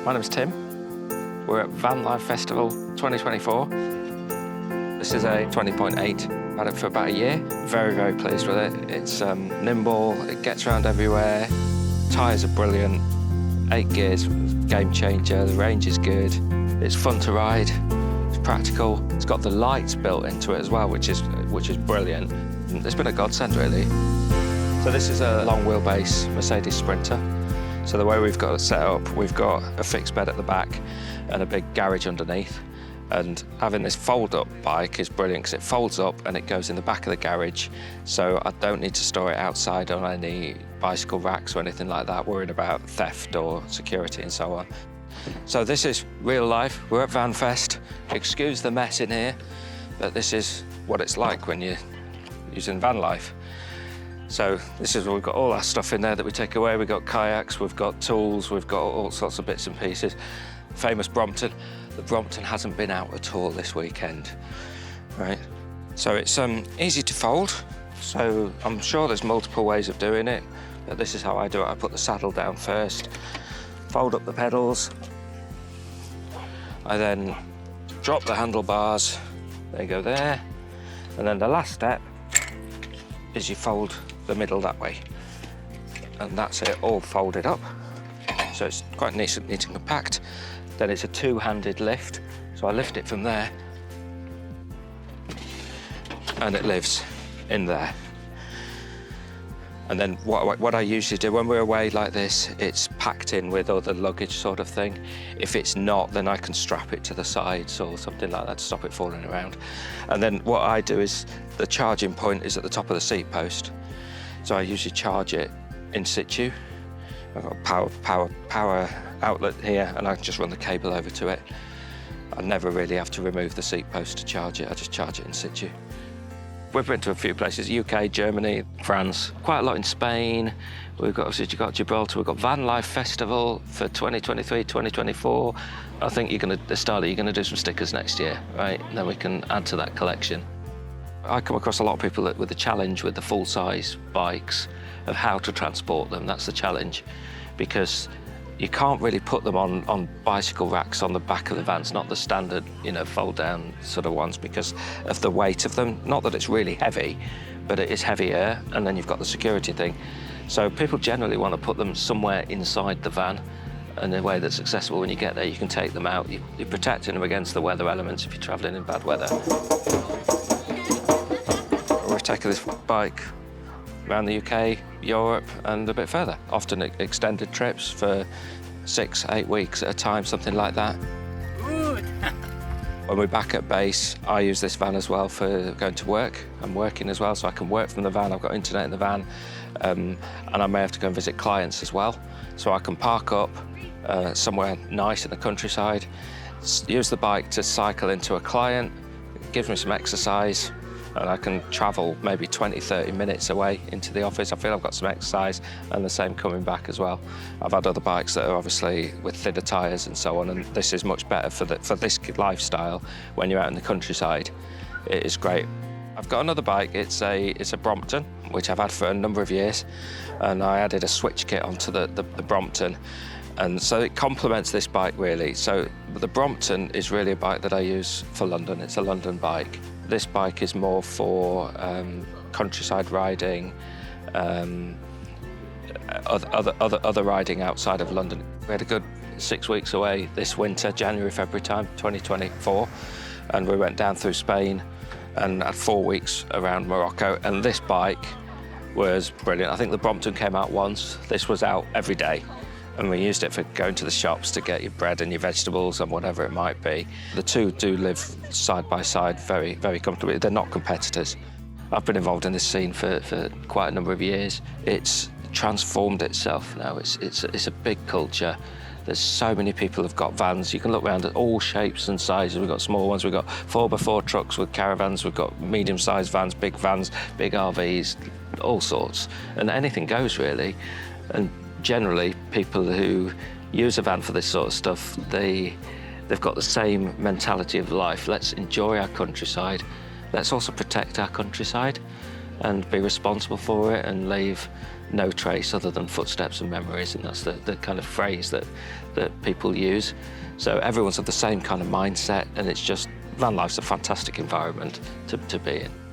My name's Tim. We're at Vanlife Festival 2024. This is a 20.8. Had it for about a year. Very, very pleased with it. It's nimble, it gets around everywhere. Tyres are brilliant. 8 gears, game changer. The range is good. It's fun to ride. It's practical. It's got the lights built into it as well, which is brilliant. It's been a godsend, really. So this is a long wheelbase Mercedes Sprinter. So the way we've got it set up, we've got a fixed bed at the back and a big garage underneath. And having this fold-up bike is brilliant because it folds up and it goes in the back of the garage. So I don't need to store it outside on any bicycle racks or anything like that, worrying about theft or security and so on. So this is real life. We're at VanFest. Excuse the mess in here, but this is what it's like when you're using van life. So this is where we've got all our stuff in there that we take away. We've got kayaks, we've got tools, we've got all sorts of bits and pieces. Famous Brompton. The Brompton hasn't been out at all this weekend, right? So it's easy to fold. So I'm sure there's multiple ways of doing it, but this is how I do it. I put the saddle down first, fold up the pedals. I then drop the handlebars. They go there. And then the last step is you fold the middle that way. And that's it, all folded up. So it's quite neat and compact. Then it's a two-handed lift. So I lift it from there and it lives in there. And then what I usually do when we're away like this, it's packed in with other luggage sort of thing. If it's not, then I can strap it to the sides or something like that to stop it falling around. And then what I do is the charging point is at the top of the seat post. So I usually charge it in situ. I've got a power outlet here and I can just run the cable over to it. I never really have to remove the seat post to charge it. I just charge it in situ. We've been to a few places, UK, Germany, France, quite a lot in Spain. We've got Gibraltar, we've got Vanlife Festival for 2023, 2024. I think Estarli, you're going to do some stickers next year, right? And then we can add to that collection. I come across a lot of people with the challenge with the full-size bikes of how to transport them. That's the challenge, because you can't really put them on bicycle racks on the back of the vans, not the standard, fold-down sort of ones, because of the weight of them. Not that it's really heavy, but it is heavier, and then you've got the security thing. So people generally want to put them somewhere inside the van in a way that's accessible. When you get there, you can take them out. You're protecting them against the weather elements if you're travelling in bad weather. We've taken this bike around the UK, Europe, and a bit further. Often extended trips for 6-8 weeks at a time, something like that. Good. When we're back at base, I use this van as well for going to work. I'm working as well, so I can work from the van. I've got internet in the van, and I may have to go and visit clients as well. So I can park up somewhere nice in the countryside, use the bike to cycle into a client. It gives me some exercise, and I can travel maybe 20-30 minutes away into the office. I feel I've got some exercise, and the same coming back as well. I've had other bikes that are obviously with thinner tyres and so on, and this is much better for this lifestyle when you're out in the countryside. It is great. I've got another bike. It's a Brompton, which I've had for a number of years, and I added a switch kit onto the Brompton, and so it complements this bike really. So the Brompton is really a bike that I use for London. It's a London bike. This bike is more for countryside riding, other riding outside of London. We had a good 6 weeks away this winter, January, February time, 2024, and we went down through Spain and had 4 weeks around Morocco, and this bike was brilliant. I think the Brompton came out once. This was out every day. And we used it for going to the shops to get your bread and your vegetables and whatever it might be. The two do live side by side very, very comfortably. They're not competitors. I've been involved in this scene for quite a number of years. It's transformed itself now. It's a big culture. There's so many people who've got vans. You can look around at all shapes and sizes. We've got small ones, we've got 4x4 trucks with caravans, we've got medium-sized vans, big RVs, all sorts. And anything goes, really. And generally, people who use a van for this sort of stuff, they've got the same mentality of life. Let's enjoy our countryside. Let's also protect our countryside. and be responsible for it and leave no trace other than footsteps and memories, and that's the kind of phrase that people use. So everyone's of the same kind of mindset, and it's just, van life's a fantastic environment to be in.